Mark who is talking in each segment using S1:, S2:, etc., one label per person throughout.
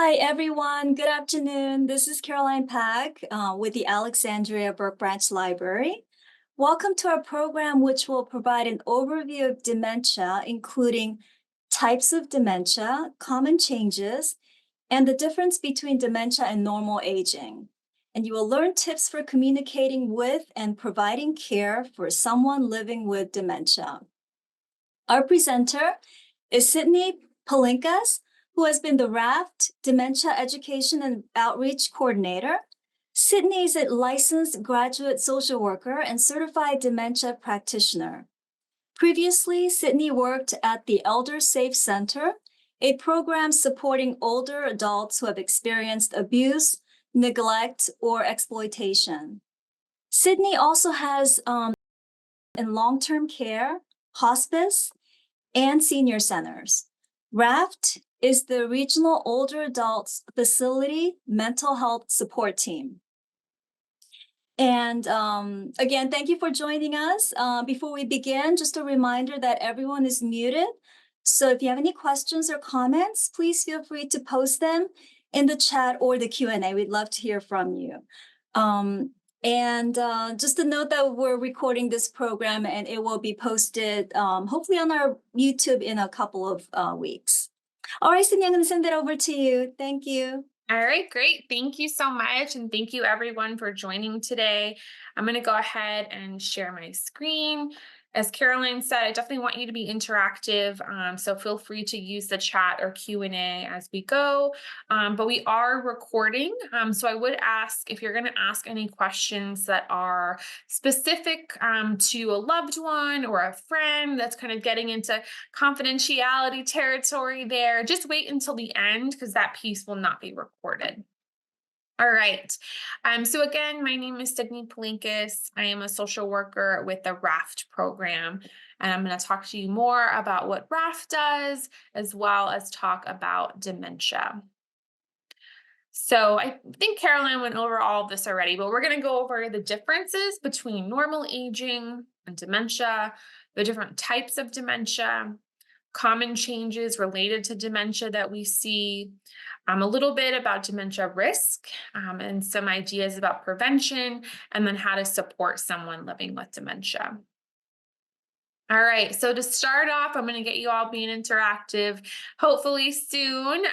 S1: Hi, everyone. Good afternoon. This is Caroline Pack with the Alexandria Burke Branch Library. Welcome to our program, which will provide an overview of dementia, including types of dementia, common changes, and the difference between dementia and normal aging. And you will learn tips for communicating with and providing care for someone living with dementia. Our presenter is Sydney Palinkas, who has been the RAFT Dementia Education and Outreach Coordinator. Sydney is a licensed graduate social worker and certified dementia practitioner. Previously, Sydney worked at the Elder Safe Center, a program supporting older adults who have experienced abuse, neglect, or exploitation. Sydney also has in long-term care, hospice, and senior centers. RAFT is the Regional Older Adults Facility Mental Health Support Team. And again, thank you for joining us. Before we begin, just a reminder that everyone is muted. So if you have any questions or comments, please feel free to post them in the chat or the Q&A. We'd love to hear from you. Just to note that we're recording this program and it will be posted hopefully on our YouTube in a couple of weeks. All right, Cindy, I'm going to send it over to you. Thank you.
S2: All right, great. Thank you so much. And thank you everyone for joining today. I'm going to go ahead and share my screen. As Caroline said, I definitely want you to be interactive. So feel free to use the chat or Q&A as we go. But we are recording. So I would ask if you're going to ask any questions that are specific to a loved one or a friend that's kind of getting into confidentiality territory there, just wait until the end because that piece will not be recorded. All right. So again, my name is Sydney Palinkas. I am a social worker with the RAFT program, and I'm going to talk to you more about what RAFT does, as well as talk about dementia. So I think Caroline went over all of this already, but we're going to go over the differences between normal aging and dementia, the different types of dementia, common changes related to dementia that we see, a little bit about dementia risk, and some ideas about prevention, and then how to support someone living with dementia. All right, so to start off, I'm going to get you all being interactive, hopefully soon.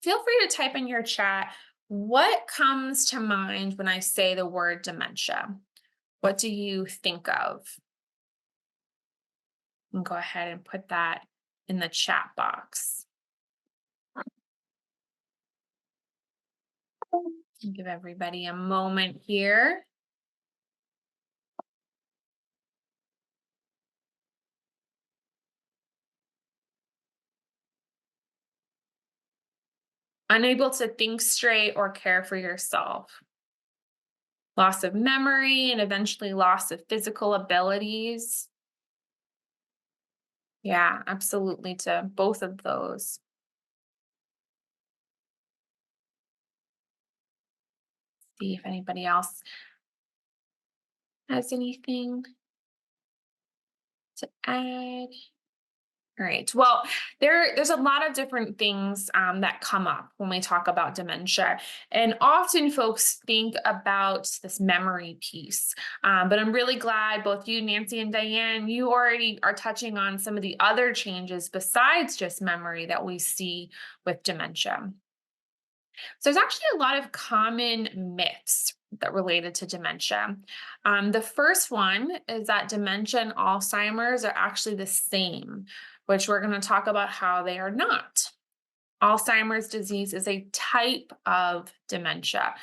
S2: Feel free to type in your chat, what comes to mind when I say the word dementia? What do you think of? And go ahead and put that in the chat box. Give everybody a moment here. Unable to think straight or care for yourself. Loss of memory and eventually loss of physical abilities. Yeah, absolutely to both of those. See if anybody else has anything to add. All right. Well, there's a lot of different things that come up when we talk about dementia. And often folks think about this memory piece. But I'm really glad both you, Nancy, and Diane, you already are touching on some of the other changes besides just memory that we see with dementia. So there's actually a lot of common myths that related to dementia. The first one is that dementia and Alzheimer's are actually the same, which we're going to talk about how they are not. Alzheimer's disease is a type of dementia.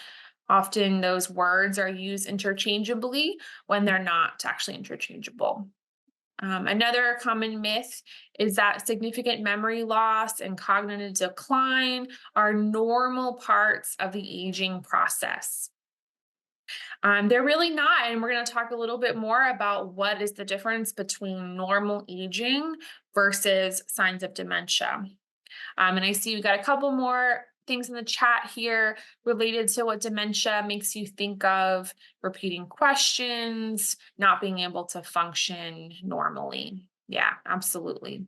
S2: Often those words are used interchangeably when they're not actually interchangeable. Another common myth is that significant memory loss and cognitive decline are normal parts of the aging process. They're really not, and we're going to talk a little bit more about what is the difference between normal aging versus signs of dementia. And I see we got a couple more things in the chat here related to what dementia makes you think of: repeating questions, not being able to function normally. Yeah, absolutely.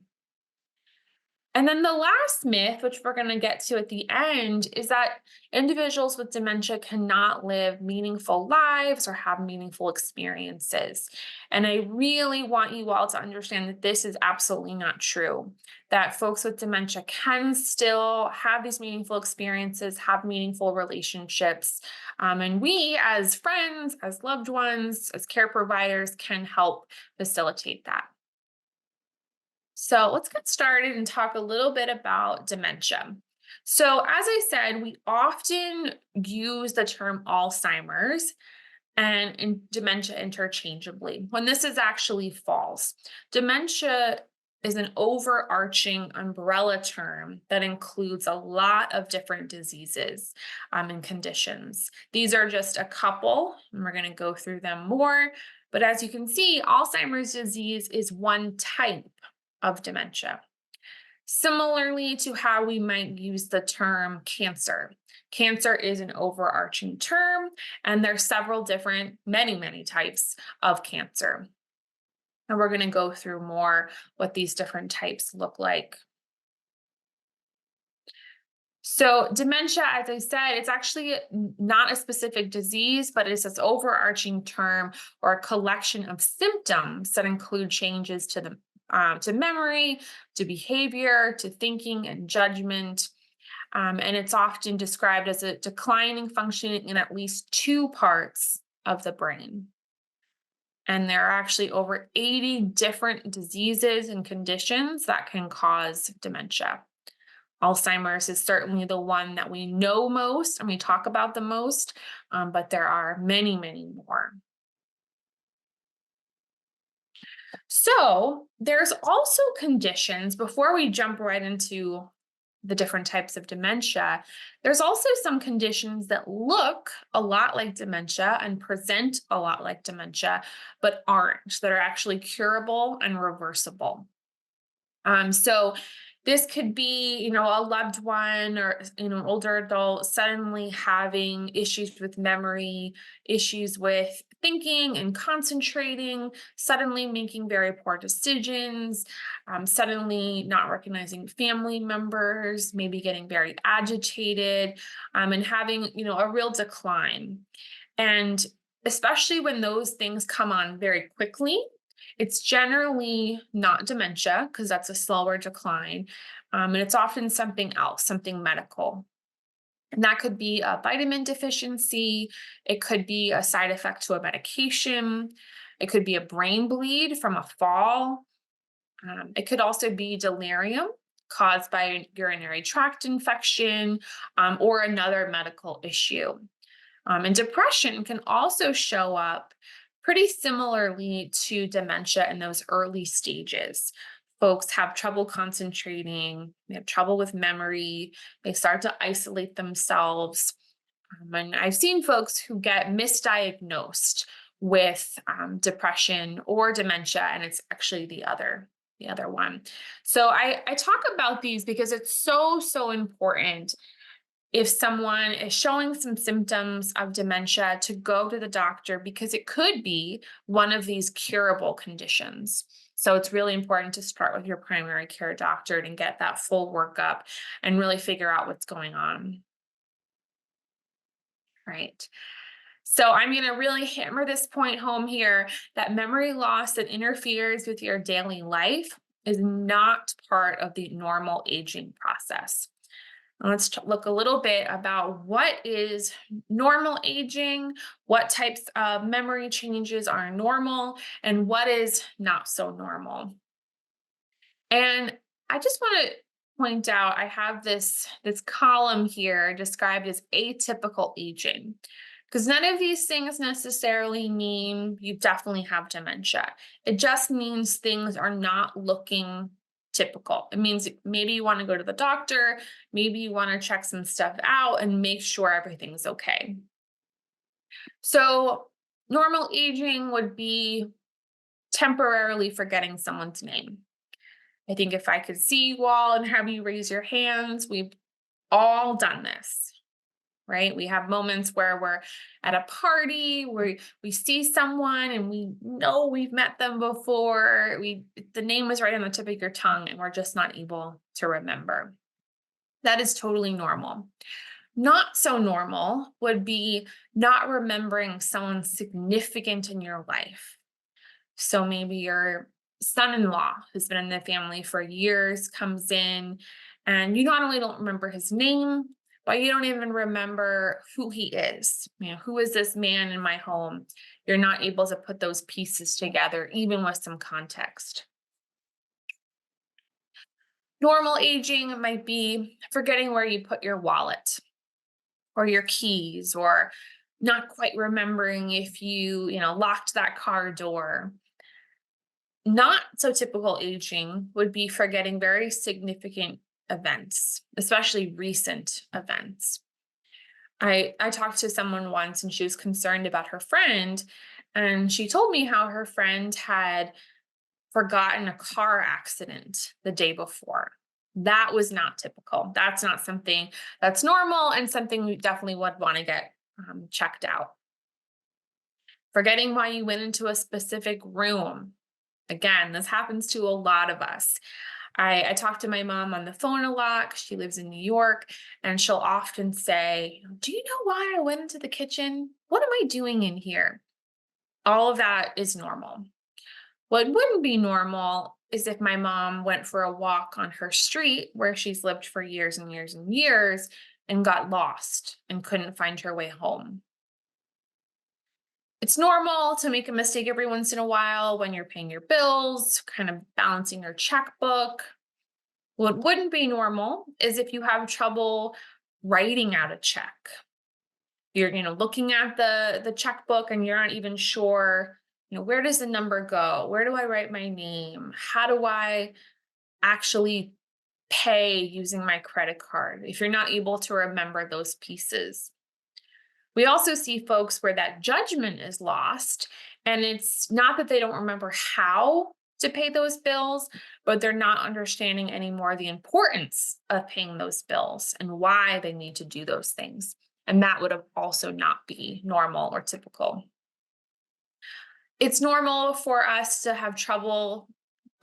S2: And then the last myth, which we're going to get to at the end, is that individuals with dementia cannot live meaningful lives or have meaningful experiences. And I really want you all to understand that this is absolutely not true, that folks with dementia can still have these meaningful experiences, have meaningful relationships. And we, as friends, as loved ones, as care providers, can help facilitate that. So let's get started and talk a little bit about dementia. So, as I said, we often use the term Alzheimer's and dementia interchangeably, when this is actually false. Dementia is an overarching umbrella term that includes a lot of different diseases and conditions. These are just a couple, and we're going to go through them more. But as you can see, Alzheimer's disease is one type of dementia. Similarly to how we might use the term cancer. Cancer is an overarching term, and there's several different, many types of cancer. And we're going to go through more what these different types look like. So, dementia, as I said, it's actually not a specific disease, but it's this overarching term or a collection of symptoms that include changes to memory, to behavior, to thinking and judgment. And it's often described as a declining functioning in at least two parts of the brain. And there are actually over 80 different diseases and conditions that can cause dementia. Alzheimer's is certainly the one that we know most and we talk about the most, but there are many more. So there's also conditions, before we jump right into the different types of dementia, there's also some conditions that look a lot like dementia and present a lot like dementia, but aren't, that are actually curable and reversible. So this could be, a loved one or, an older adult suddenly having issues with memory, issues with thinking and concentrating, suddenly making very poor decisions, suddenly not recognizing family members, maybe getting very agitated, and having, a real decline. And especially when those things come on very quickly, it's generally not dementia because that's a slower decline. And it's often something else, something medical. And that could be a vitamin deficiency. It could be a side effect to a medication. It could be a brain bleed from a fall. It could also be delirium caused by a urinary tract infection or another medical issue. And depression can also show up pretty similarly to dementia in those early stages. Folks have trouble concentrating, they have trouble with memory, they start to isolate themselves. And I've seen folks who get misdiagnosed with depression or dementia, and it's actually the other one. So I talk about these because it's so important if someone is showing some symptoms of dementia to go to the doctor because it could be one of these curable conditions. So it's really important to start with your primary care doctor and get that full workup and really figure out what's going on. Right. So I'm going to really hammer this point home here that memory loss that interferes with your daily life is not part of the normal aging process. Let's look a little bit about what is normal aging, what types of memory changes are normal, and what is not so normal. And I just want to point out I have this column here described as atypical aging. Because none of these things necessarily mean you definitely have dementia. It just means things are not looking typical. It means maybe you want to go to the doctor, maybe you want to check some stuff out and make sure everything's okay. So, normal aging would be temporarily forgetting someone's name. I think if I could see you all and have you raise your hands, we've all done this, right? We have moments where we're at a party where we see someone and we know we've met them before. The name was right on the tip of your tongue and we're just not able to remember. That is totally normal. Not so normal would be not remembering someone significant in your life. So maybe your son-in-law who's been in the family for years comes in and you not only don't remember his name, but you don't even remember who he is. Who is this man in my home? You're not able to put those pieces together, even with some context. Normal aging might be forgetting where you put your wallet or your keys, or not quite remembering if you locked that car door. Not so typical aging would be forgetting very significant events, especially recent events. I talked to someone once and she was concerned about her friend, and she told me how her friend had forgotten a car accident the day before. That was not typical. That's not something that's normal and something we definitely would want to get checked out. Forgetting why you went into a specific room. Again, this happens to a lot of us. I talk to my mom on the phone a lot 'cause she lives in New York, and she'll often say, "Do you know why I went into the kitchen? What am I doing in here?" All of that is normal. What wouldn't be normal is if my mom went for a walk on her street where she's lived for years and years and years and got lost and couldn't find her way home. It's normal to make a mistake every once in a while when you're paying your bills, kind of balancing your checkbook. What wouldn't be normal is if you have trouble writing out a check. You're looking at the checkbook and you're not even sure where does the number go? Where do I write my name? How do I actually pay using my credit card? If you're not able to remember those pieces. We also see folks where that judgment is lost, and it's not that they don't remember how to pay those bills, but they're not understanding anymore the importance of paying those bills and why they need to do those things. And that would have also not be normal or typical. It's normal for us to have trouble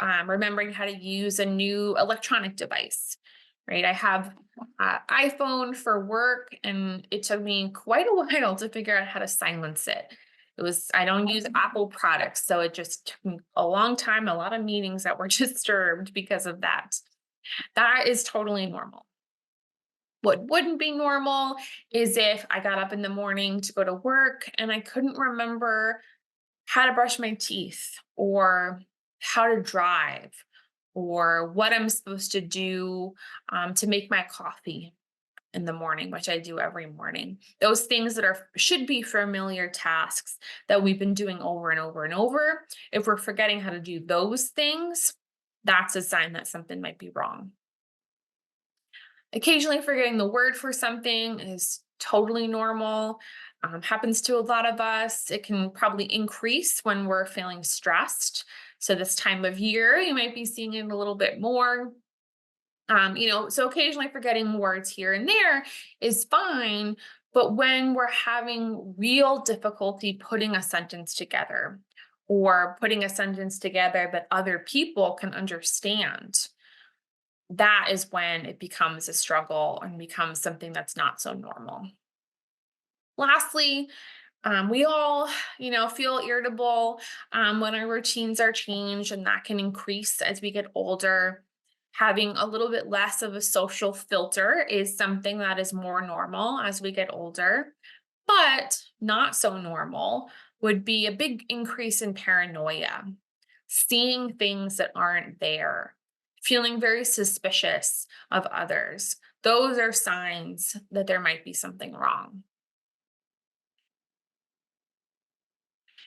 S2: remembering how to use a new electronic device, right? I have iPhone for work, and it took me quite a while to figure out how to silence it. I don't use Apple products, so it just took me a long time, a lot of meetings that were disturbed because of that. That is totally normal. What wouldn't be normal is if I got up in the morning to go to work and I couldn't remember how to brush my teeth or how to drive or what I'm supposed to do to make my coffee in the morning, which I do every morning. Those things that should be familiar tasks that we've been doing over and over and over. If we're forgetting how to do those things, that's a sign that something might be wrong. Occasionally forgetting the word for something is totally normal. Happens to a lot of us. It can probably increase when we're feeling stressed. So this time of year, you might be seeing it a little bit more. So occasionally forgetting words here and there is fine. But when we're having real difficulty putting a sentence together or putting a sentence together that other people can understand, that is when it becomes a struggle and becomes something that's not so normal. Lastly, we all feel irritable when our routines are changed, and that can increase as we get older. Having a little bit less of a social filter is something that is more normal as we get older, but not so normal would be a big increase in paranoia, seeing things that aren't there, feeling very suspicious of others. Those are signs that there might be something wrong.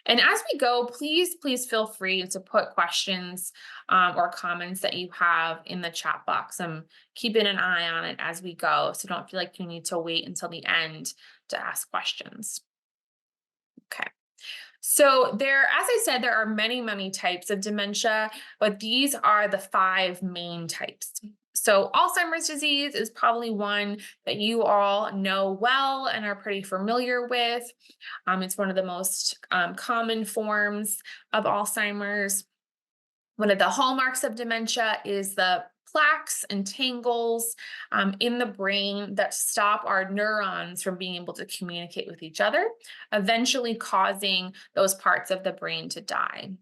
S2: And as we go, please feel free to put questions or comments that you have in the chat box. I'm keeping an eye on it as we go, so don't feel like you need to wait until the end to ask questions. Okay. So as I said, there are many, many types of dementia, but these are the five main types. So Alzheimer's disease is probably one that you all know well and are pretty familiar with. It's one of the most common forms of Alzheimer's. One of the hallmarks of dementia is the plaques and tangles in the brain that stop our neurons from being able to communicate with each other, eventually causing those parts of the brain to die.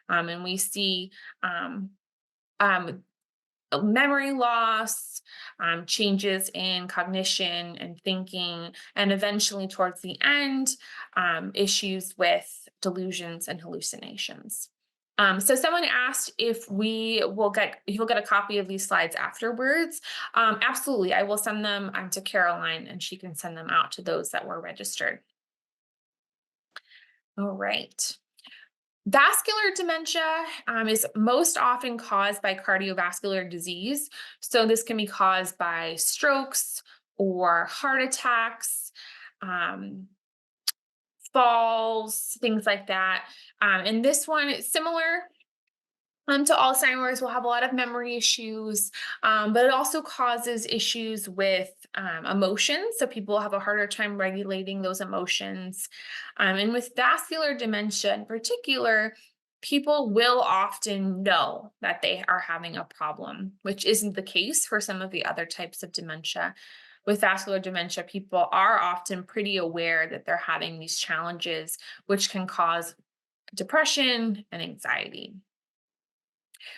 S2: And we see um, um, memory loss, changes in cognition and thinking, and eventually, towards the end, issues with delusions and hallucinations. So someone asked if you'll get a copy of these slides afterwards. Absolutely, I will send them to Caroline, and she can send them out to those that were registered. All right. Vascular dementia is most often caused by cardiovascular disease. So, this can be caused by strokes or heart attacks, um, falls, things like that. And this one is similar to Alzheimer's, will have a lot of memory issues, but it also causes issues with emotions. So people have a harder time regulating those emotions. And with vascular dementia in particular, people will often know that they are having a problem, which isn't the case for some of the other types of dementia. With vascular dementia, people are often pretty aware that they're having these challenges, which can cause depression and anxiety.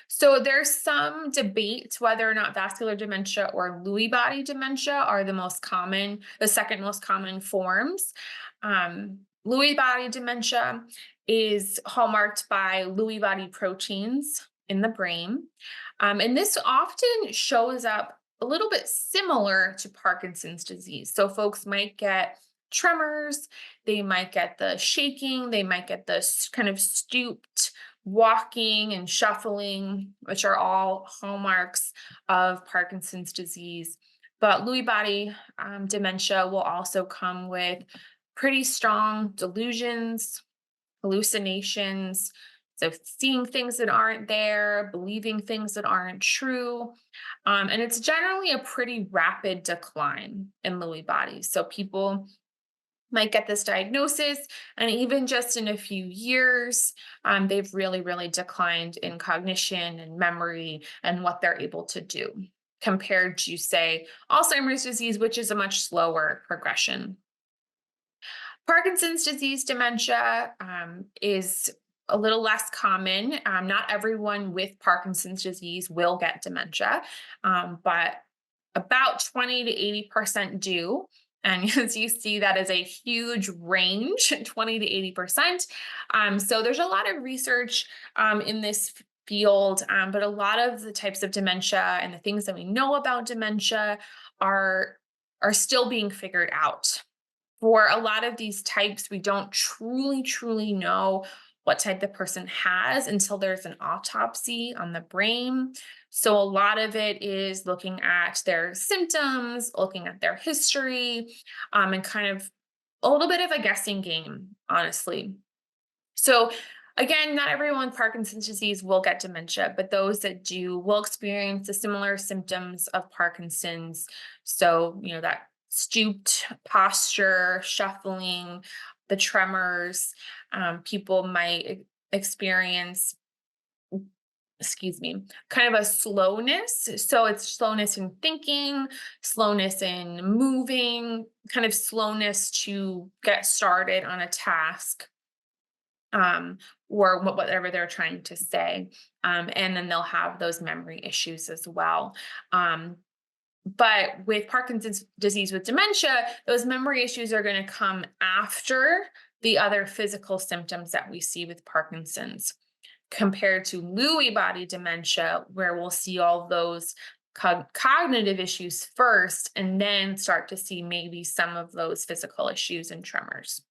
S2: So there's some debate whether or not vascular dementia or Lewy body dementia are the second most common forms. Lewy body dementia is hallmarked by Lewy body proteins in the brain. And this often shows up a little bit similar to Parkinson's disease. So folks might get tremors, they might get the shaking, they might get this kind of stooped walking and shuffling, which are all hallmarks of Parkinson's disease. But Lewy body dementia will also come with pretty strong delusions, hallucinations. So, seeing things that aren't there, believing things that aren't true. And it's generally a pretty rapid decline in Lewy bodies. So, people might get this diagnosis, and even just in a few years, they've really, really declined in cognition and memory and what they're able to do compared to, say, Alzheimer's disease, which is a much slower progression. Parkinson's disease dementia is a little less common. Not everyone with Parkinson's disease will get dementia, but about 20 to 80% do. And as you see, that is a huge range, 20 to 80%. So there's a lot of research in this field, but a lot of the types of dementia and the things that we know about dementia are, are still being figured out. For a lot of these types, we don't truly know what type the person has until there's an autopsy on the brain. So a lot of it is looking at their symptoms, looking at their history, and kind of a little bit of a guessing game, honestly. So again, not everyone with Parkinson's disease will get dementia, but those that do will experience the similar symptoms of Parkinson's. So, that stooped posture, shuffling, the tremors. People might experience, excuse me, kind of a slowness. So it's slowness in thinking, slowness in moving, kind of slowness to get started on a task, or whatever they're trying to say. And then they'll have those memory issues as well. But with Parkinson's disease with dementia, those memory issues are going to come after the other physical symptoms that we see with Parkinson's, compared to Lewy body dementia, where we'll see all those cognitive issues first and then start to see maybe some of those physical issues and tremors.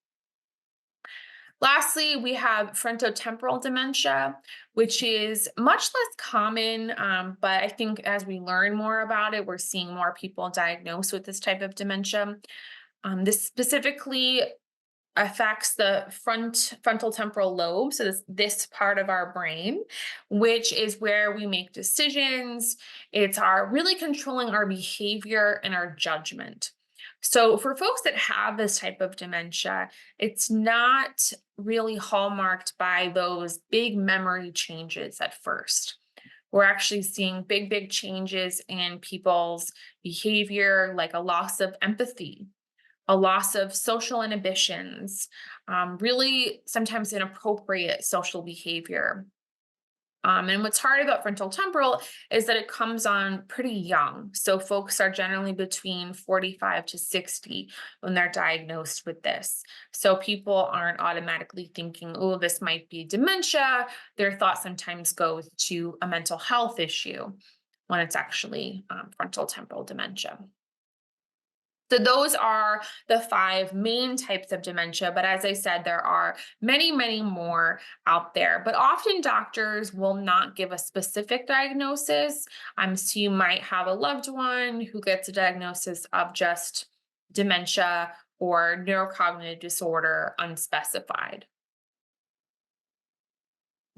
S2: Lastly, we have frontotemporal dementia, which is much less common, but I think as we learn more about it, we're seeing more people diagnosed with this type of dementia. This specifically affects the frontal temporal lobe, so this part of our brain, which is where we make decisions. It's our really controlling our behavior and our judgment. So for folks that have this type of dementia, it's not really hallmarked by those big memory changes at first. We're actually seeing big changes in people's behavior, like a loss of empathy, a loss of social inhibitions, really sometimes inappropriate social behavior. And what's hard about frontal temporal is that it comes on pretty young. So folks are generally between 45 to 60 when they're diagnosed with this. So people aren't automatically thinking, oh, this might be dementia. Their thought sometimes goes to a mental health issue when it's actually frontal temporal dementia. So those are the five main types of dementia. But as I said, there are many more out there. But often doctors will not give a specific diagnosis. So you might have a loved one who gets a diagnosis of just dementia or neurocognitive disorder unspecified.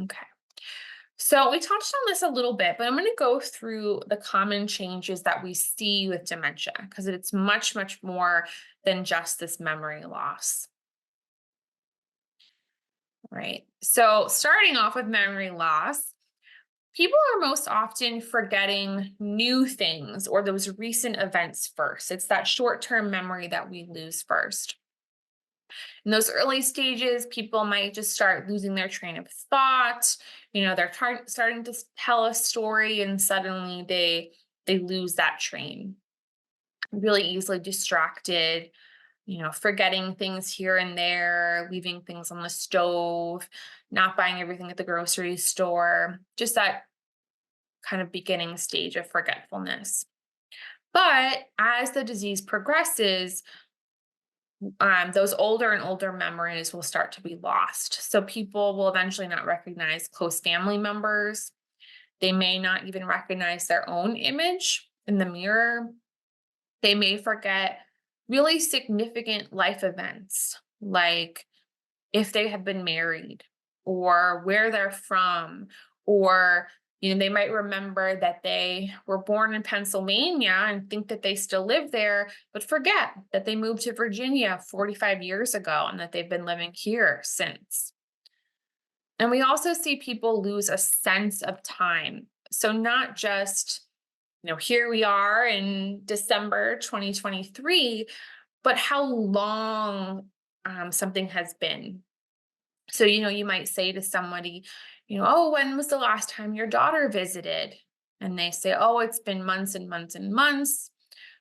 S2: Okay. So we touched on this a little bit, but I'm going to go through the common changes that we see with dementia because it's much more than just this memory loss. Right. So starting off with memory loss, people are most often forgetting new things or those recent events first. It's that short-term memory that we lose first. In those early stages, people might just start losing their train of thought. They're starting to tell a story and suddenly they lose that train. Really easily distracted, forgetting things here and there, leaving things on the stove, not buying everything at the grocery store, just that kind of beginning stage of forgetfulness. But as the disease progresses, those older and older memories will start to be lost. So people will eventually not recognize close family members. They may not even recognize their own image in the mirror. They may forget really significant life events, like if they have been married or where they're from, or they might remember that they were born in Pennsylvania and think that they still live there, but forget that they moved to Virginia 45 years ago and that they've been living here since. And we also see people lose a sense of time. So not just, here we are in December 2023, but how long something has been. So, you might say to somebody, oh, when was the last time your daughter visited? And they say, oh, it's been months and months and months.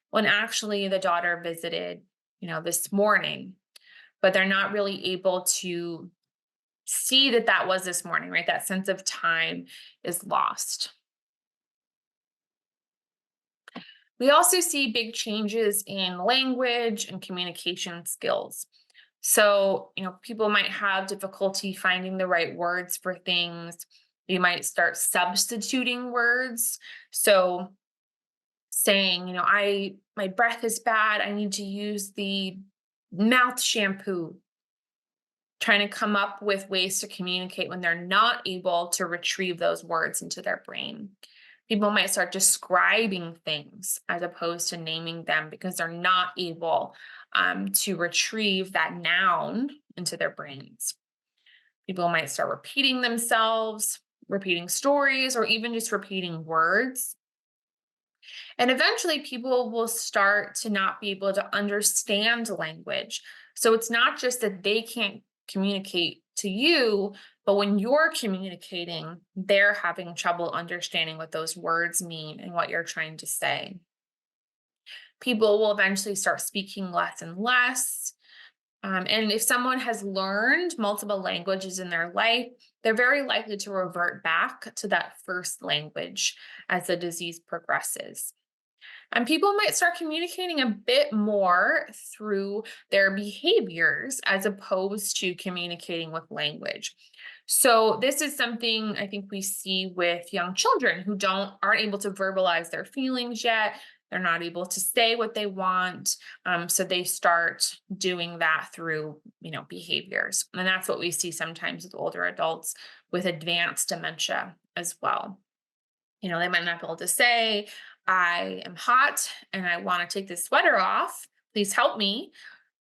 S2: When actually the daughter visited, this morning, but they're not really able to see that that was this morning, right? That sense of time is lost. We also see big changes in language and communication skills. So, people might have difficulty finding the right words for things. You might start substituting words. So, saying, my breath is bad. I need to use the mouth shampoo. Trying to come up with ways to communicate when they're not able to retrieve those words into their brain. People might start describing things as opposed to naming them because they're not able to retrieve that noun into their brains. People might start repeating themselves, repeating stories, or even just repeating words. And eventually, people will start to not be able to understand language. So it's not just that they can't communicate to you, but when you're communicating, they're having trouble understanding what those words mean and what you're trying to say. People will eventually start speaking less and less. And if someone has learned multiple languages in their life, they're very likely to revert back to that first language as the disease progresses. And people might start communicating a bit more through their behaviors as opposed to communicating with language. So this is something I think we see with young children who aren't able to verbalize their feelings yet. They're not able to say what they want. So they start doing that through, behaviors. And that's what we see sometimes with older adults with advanced dementia as well. They might not be able to say, I am hot and I want to take this sweater off. Please help me.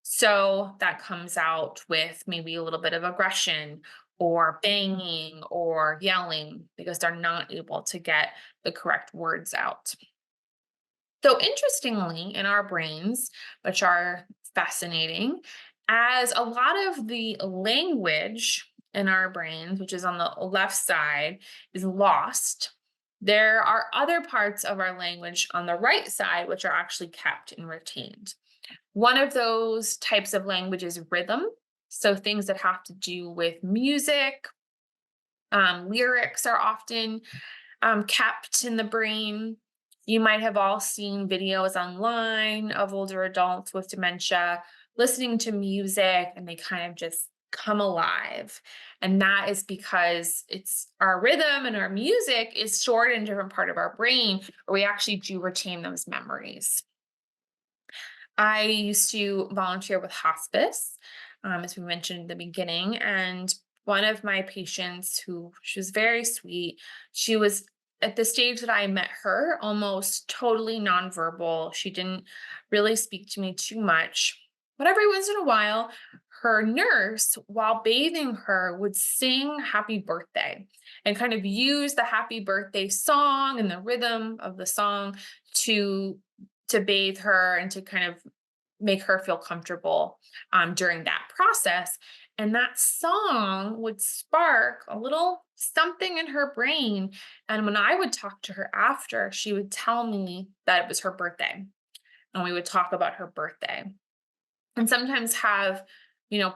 S2: So that comes out with maybe a little bit of aggression or banging or yelling because they're not able to get the correct words out. So, interestingly, in our brains, which are fascinating, as a lot of the language in our brains, which is on the left side, is lost, there are other parts of our language on the right side which are actually kept and retained. One of those types of language is rhythm. So, things that have to do with music, lyrics are often kept in the brain. You might have all seen videos online of older adults with dementia listening to music and they kind of just come alive. And that is because it's our rhythm and our music is stored in a different part of our brain where we actually do retain those memories. I used to volunteer with hospice, as we mentioned in the beginning, and one of my patients who she was very sweet, she was at the stage that I met her almost totally nonverbal. She didn't really speak to me too much. But every once in a while, her nurse, while bathing her, would sing happy birthday and kind of use the happy birthday song and the rhythm of the song to bathe her and to kind of make her feel comfortable during that process. And that song would spark a little something in her brain. And when I would talk to her after, she would tell me that it was her birthday. And we would talk about her birthday and sometimes have,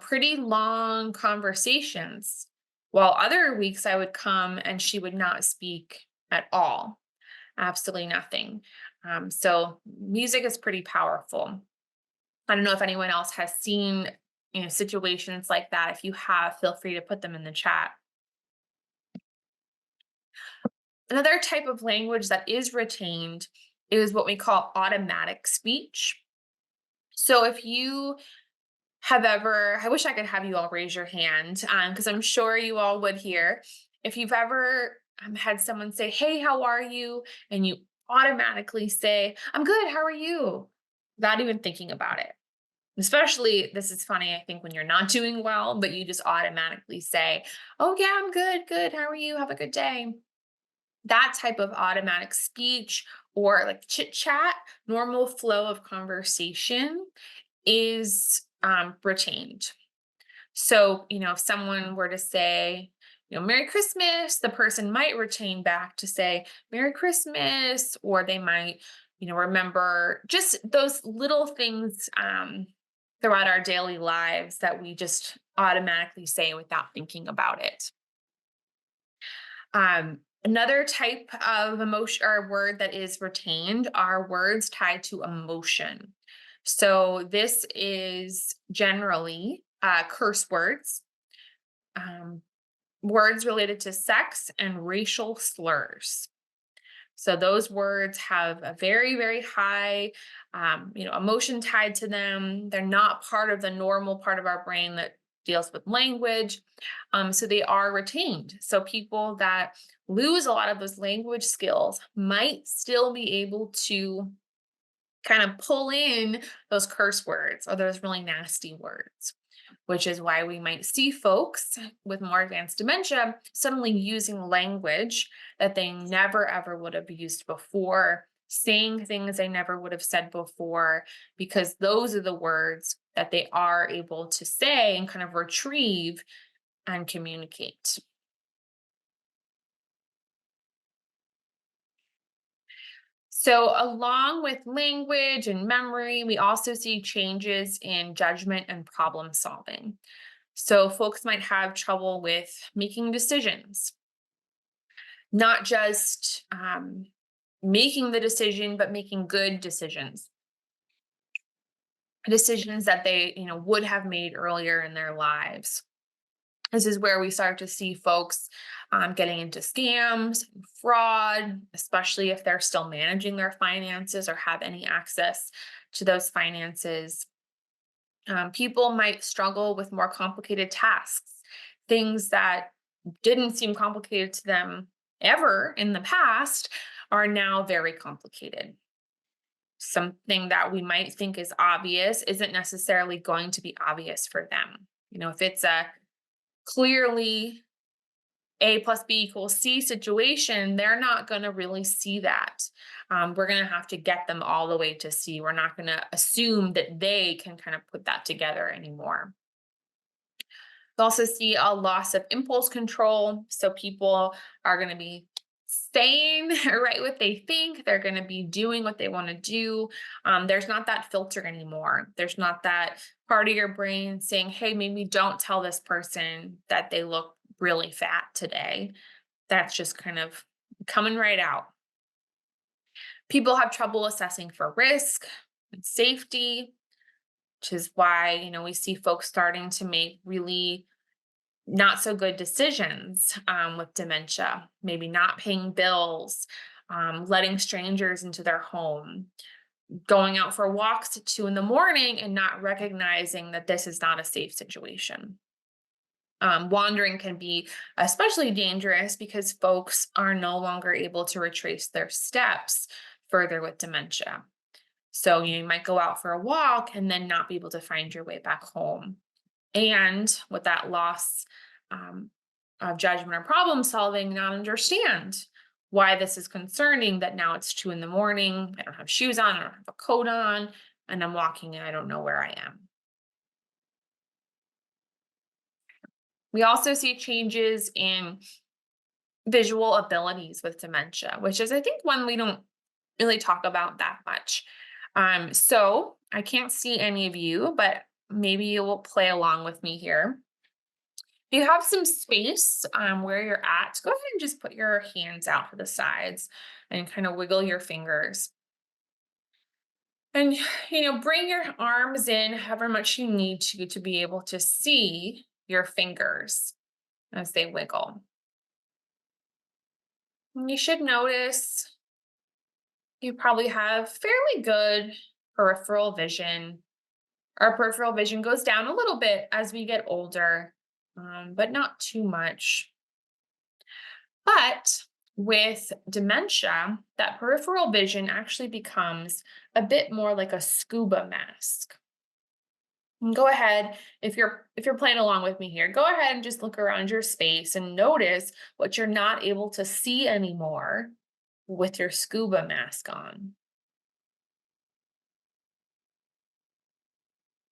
S2: pretty long conversations. While other weeks I would come and she would not speak at all, absolutely nothing. So music is pretty powerful. I don't know if anyone else has seen, situations like that. If you have, feel free to put them in the chat. Another type of language that is retained is what we call automatic speech. So if you have ever, I wish I could have you all raise your hand because I'm sure you all would here. If you've ever had someone say, Hey, how are you? And you automatically say, I'm good. How are you? Without even thinking about it. Especially, this is funny, I think, when you're not doing well, but you just automatically say, Oh, yeah, I'm good, good. How are you? Have a good day. That type of automatic speech or like chit chat, normal flow of conversation is retained. So, if someone were to say, Merry Christmas, the person might retain back to say Merry Christmas, or they might, remember just those little things throughout our daily lives that we just automatically say without thinking about it. Another type of emotion or word that is retained are words tied to emotion. So this is generally curse words, um, words related to sex and racial slurs. So those words have a very, very high, emotion tied to them. They're not part of the normal part of our brain that deals with language. So they are retained. So people that lose a lot of those language skills might still be able to kind of pull in those curse words or those really nasty words, which is why we might see folks with more advanced dementia suddenly using language that they never ever would have used before, saying things they never would have said before, because those are the words that they are able to say and kind of retrieve and communicate. So, along with language and memory, we also see changes in judgment and problem solving. So, folks might have trouble with making decisions, not just making the decision, but making good decisions, decisions that they, would have made earlier in their lives. This is where we start to see folks getting into scams, fraud, especially if they're still managing their finances or have any access to those finances. People might struggle with more complicated tasks, things that didn't seem complicated to them ever in the past are now very complicated. Something that we might think is obvious isn't necessarily going to be obvious for them. If it's a clearly A plus B equals C situation, they're not going to really see that. We're going to have to get them all the way to C. We're not going to assume that they can kind of put that together anymore. We also see a loss of impulse control. So people are going to be saying right what they think. They're going to be doing what they want to do. There's not that filter anymore. There's not that part of your brain saying, hey, maybe don't tell this person that they look really fat today. That's just kind of coming right out. People have trouble assessing for risk and safety, which is why, we see folks starting to make really not so good decisions with dementia, maybe not paying bills, letting strangers into their home, going out for walks at 2 in the morning and not recognizing that this is not a safe situation. Wandering can be especially dangerous because folks are no longer able to retrace their steps further with dementia. So you might go out for a walk and then not be able to find your way back home. And with that loss of judgment or problem solving, not understand why this is concerning, that now it's 2 in the morning. I don't have shoes on, I don't have a coat on, and I'm walking and I don't know where I am. We also see changes in visual abilities with dementia, which is, I think, one we don't really talk about that much. So I can't see any of you, but maybe you will play along with me here. If you have some space where you're at, go ahead and just put your hands out to the sides and kind of wiggle your fingers. And, bring your arms in however much you need to be able to see your fingers as they wiggle. And you should notice you probably have fairly good peripheral vision. Our peripheral vision goes down a little bit as we get older, but not too much. But with dementia, that peripheral vision actually becomes a bit more like a scuba mask. And go ahead, if you're playing along with me here, go ahead and just look around your space and notice what you're not able to see anymore with your scuba mask on.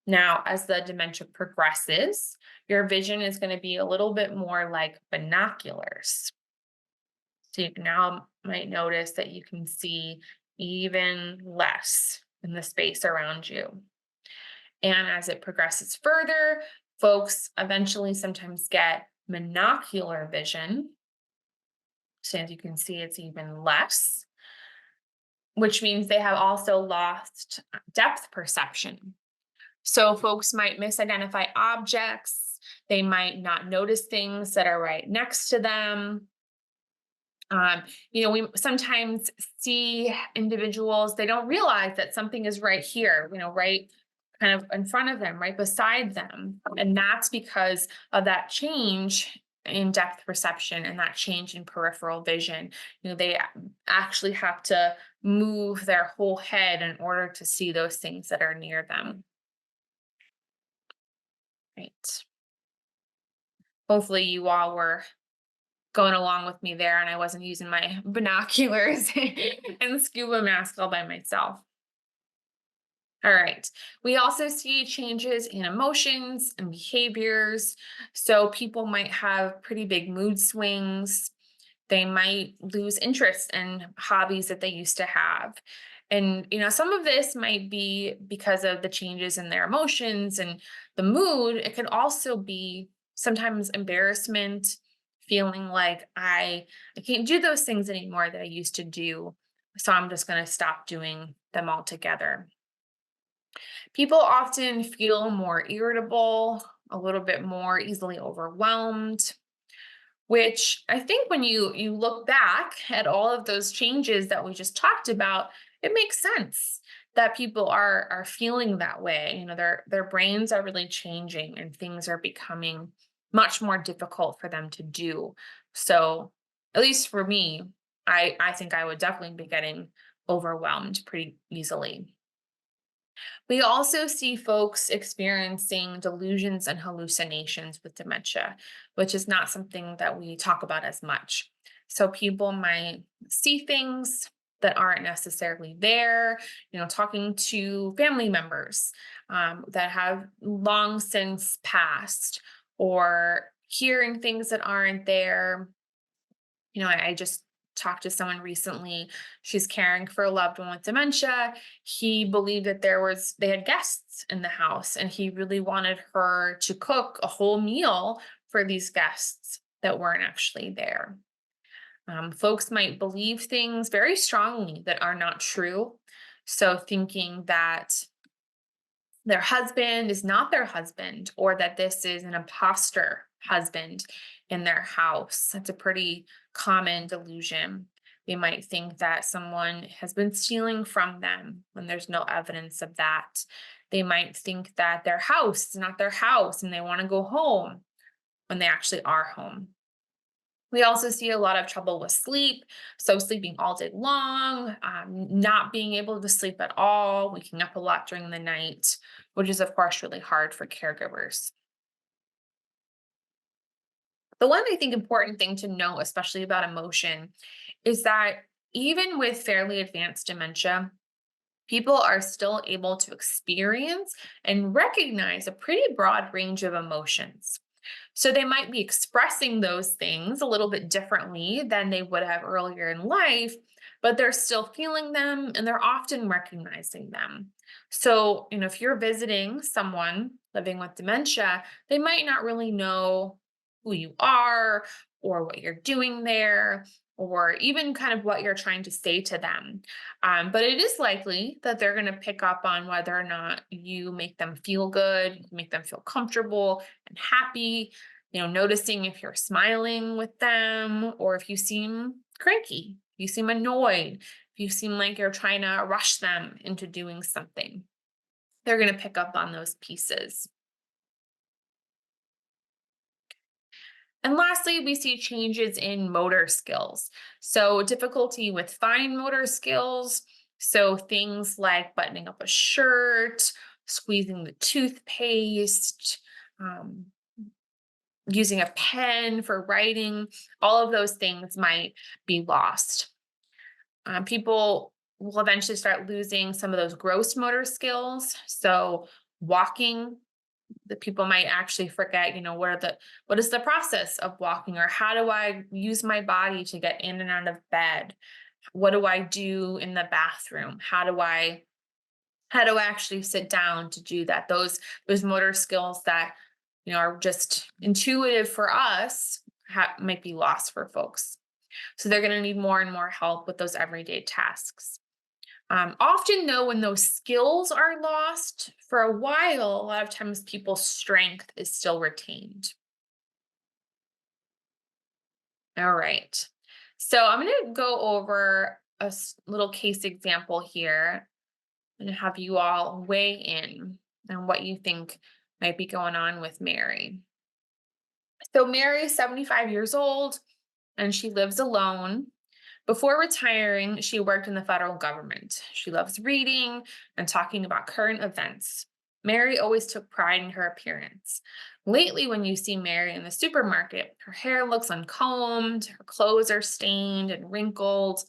S2: Now, as the dementia progresses, your vision is going to be a little bit more like binoculars. So you now might notice that you can see even less in the space around you. And as it progresses further, folks eventually sometimes get monocular vision. So as you can see, it's even less, which means they have also lost depth perception. So folks might misidentify objects. They might not notice things that are right next to them. We sometimes see individuals, they don't realize that something is right here, right kind of in front of them, right beside them. And that's because of that change in depth perception and that change in peripheral vision. They actually have to move their whole head in order to see those things that are near them. Right. Hopefully you all were going along with me there and I wasn't using my binoculars and scuba mask all by myself. All right. We also see changes in emotions and behaviors. So people might have pretty big mood swings. They might lose interest in hobbies that they used to have. And, some of this might be because of the changes in their emotions and the mood. It could also be sometimes embarrassment, feeling like I can't do those things anymore that I used to do. So I'm just going to stop doing them altogether. People often feel more irritable, a little bit more easily overwhelmed, which I think when you look back at all of those changes that we just talked about, it makes sense that people are feeling that way. Their brains are really changing and things are becoming much more difficult for them to do. So, at least for me, I think I would definitely be getting overwhelmed pretty easily. We also see folks experiencing delusions and hallucinations with dementia, which is not something that we talk about as much. So people might see things that aren't necessarily there, talking to family members that have long since passed, or hearing things that aren't there. I just talked to someone recently. She's caring for a loved one with dementia. He believed that they had guests in the house, and he really wanted her to cook a whole meal for these guests that weren't actually there. Folks might believe things very strongly that are not true. So, thinking that their husband is not their husband, or that this is an imposter husband in their house. That's a pretty common delusion. They might think that someone has been stealing from them when there's no evidence of that. They might think that their house is not their house and they want to go home when they actually are home. We also see a lot of trouble with sleep. So, sleeping all day long, not being able to sleep at all, waking up a lot during the night, which is, of course, really hard for caregivers. The one I think important thing to know, especially about emotion, is that even with fairly advanced dementia, people are still able to experience and recognize a pretty broad range of emotions. So they might be expressing those things a little bit differently than they would have earlier in life, but they're still feeling them and they're often recognizing them. So, if you're visiting someone living with dementia, they might not really know who you are or what you're doing there, or even kind of what you're trying to say to them. But it is likely that they're going to pick up on whether or not you make them feel good, make them feel comfortable and happy, noticing if you're smiling with them or if you seem cranky, if you seem annoyed, if you seem like you're trying to rush them into doing something. They're going to pick up on those pieces. And lastly, we see changes in motor skills. So, difficulty with fine motor skills. So, things like buttoning up a shirt, squeezing the toothpaste, um, using a pen for writing, all of those things might be lost. People will eventually start losing some of those gross motor skills. So, walking, the people might actually forget, what is the process of walking, or how do I use my body to get in and out of bed? What do I do in the bathroom? How do I actually sit down to do that? Those motor skills that are just intuitive for us might be lost for folks. So they're going to need more and more help with those everyday tasks. Often, though, when those skills are lost for a while, a lot of times people's strength is still retained. All right. So I'm going to go over a little case example here and have you all weigh in on what you think might be going on with Mary. So Mary is 75 years old and she lives alone. Before retiring, she worked in the federal government. She loves reading and talking about current events. Mary always took pride in her appearance. Lately, when you see Mary in the supermarket, her hair looks uncombed, her clothes are stained and wrinkled.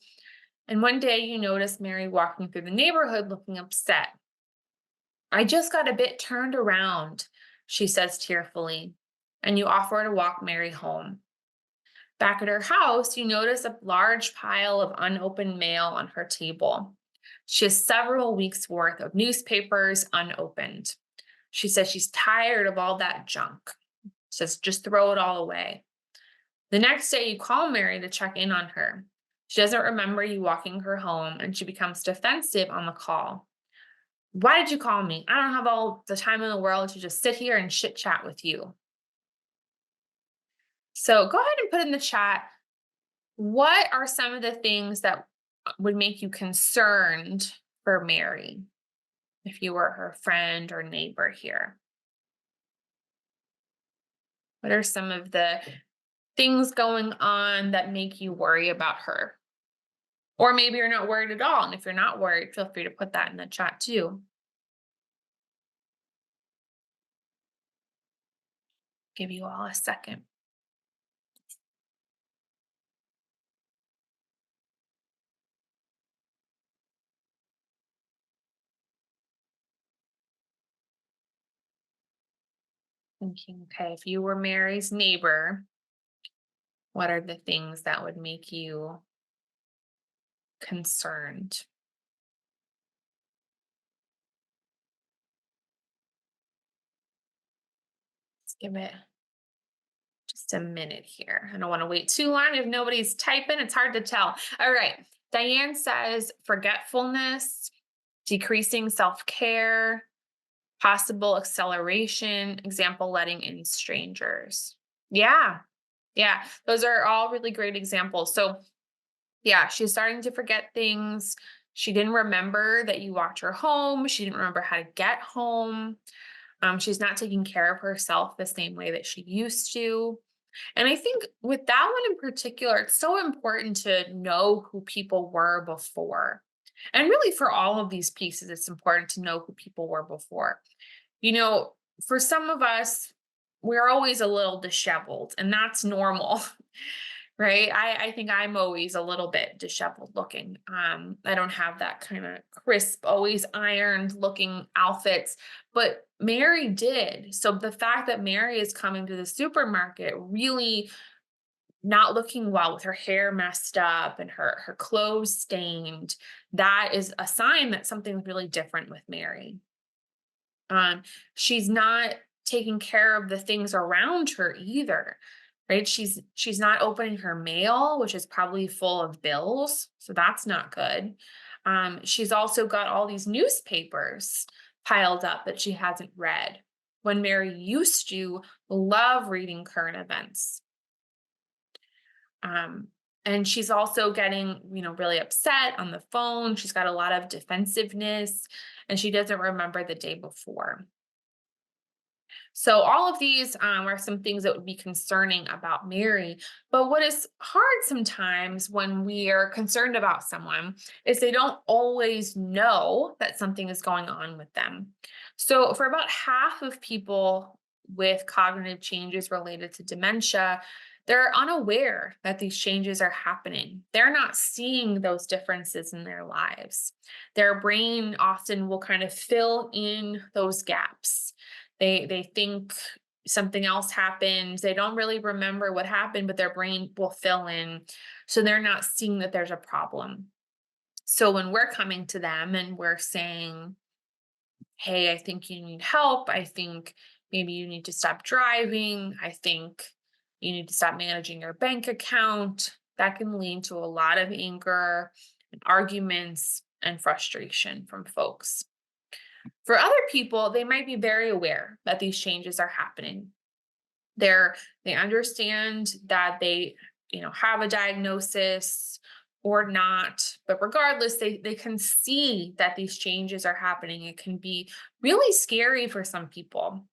S2: And one day you notice Mary walking through the neighborhood looking upset. I just got a bit turned around, she says tearfully, and you offer to walk Mary home. Back at her house, you notice a large pile of unopened mail on her table. She has several weeks' worth of newspapers unopened. She says she's tired of all that junk. Says just throw it all away. The next day, you call Mary to check in on her. She doesn't remember you walking her home and she becomes defensive on the call. Why did you call me? I don't have all the time in the world to just sit here and chit chat with you. So go ahead and put in the chat, what are some of the things that would make you concerned for Mary if you were her friend or neighbor here? What are some of the things going on that make you worry about her? Or maybe you're not worried at all. And if you're not worried, feel free to put that in the chat too. Give you all a second. Thinking, okay, if you were Mary's neighbor, what are the things that would make you concerned? Let's give it just a minute here. I don't want to wait too long. If nobody's typing, it's hard to tell. All right. Diane says forgetfulness, decreasing self care, possible acceleration, example, letting in strangers. Yeah. Yeah. Those are all really great examples. So, yeah, she's starting to forget things. She didn't remember that you walked her home. She didn't remember how to get home. She's not taking care of herself the same way that she used to. And I think with that one in particular, it's so important to know who people were before. And really, for all of these pieces, it's important to know who people were before. You know, for some of us, we're always a little disheveled, and that's normal. Right? I think I'm always a little bit disheveled looking. I don't have that kind of crisp, always ironed looking outfits, but Mary did. So the fact that Mary is coming to the supermarket really not looking well with her hair messed up and her clothes stained, that is a sign that something's really different with Mary. Um, she's not taking care of the things around her either, right? She's not opening her mail, which is probably full of bills, so that's not good. She's also got all these newspapers piled up that she hasn't read. When Mary used to love reading current events. Um, and she's also getting, really upset on the phone. She's got a lot of defensiveness and she doesn't remember the day before. So all of these are some things that would be concerning about Mary. But what is hard sometimes when we are concerned about someone is they don't always know that something is going on with them. So for about half of people with cognitive changes related to dementia, they're unaware that these changes are happening. They're not seeing those differences in their lives. Their brain often will kind of fill in those gaps. They think something else happened. They don't really remember what happened, but their brain will fill in. So they're not seeing that there's a problem. So when we're coming to them and we're saying, hey, I think you need help. I think maybe you need to stop driving. I think you need to stop managing your bank account. That can lead to a lot of anger and arguments and frustration from folks. For other people, they might be very aware that these changes are happening. They understand that they, have a diagnosis or not, but regardless, they can see that these changes are happening. It can be really scary for some people.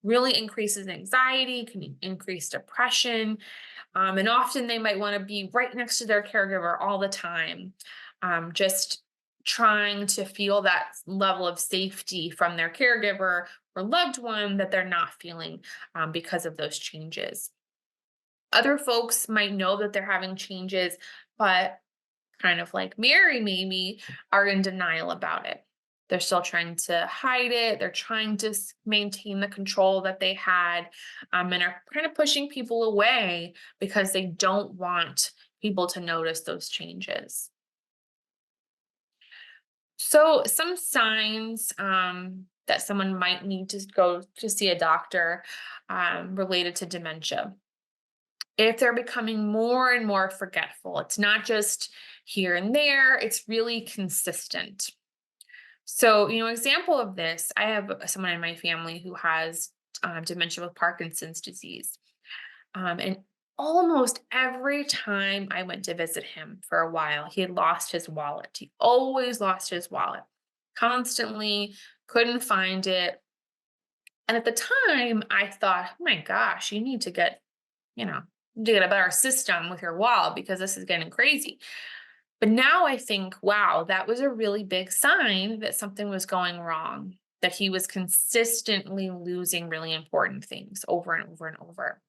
S2: Really increases anxiety, can increase depression, and often they might want to be right next to their caregiver all the time, just trying to feel that level of safety from their caregiver or loved one that they're not feeling because of those changes. Other folks might know that they're having changes, but kind of like Mary, maybe are in denial about it. They're still trying to hide it. They're trying to maintain the control that they had, and are kind of pushing people away because they don't want people to notice those changes. So, some signs that someone might need to go to see a doctor related to dementia. If they're becoming more and more forgetful, it's not just here and there, it's really consistent. So, example of this, I have someone in my family who has dementia with Parkinson's disease. And almost every time I went to visit him for a while, he had lost his wallet. He always lost his wallet, constantly couldn't find it. And at the time, I thought, oh my gosh, you need to get, you know, to get a better system with your wallet because this is getting crazy. But now I think, wow, that was a really big sign that something was going wrong, that he was consistently losing really important things over and over and over.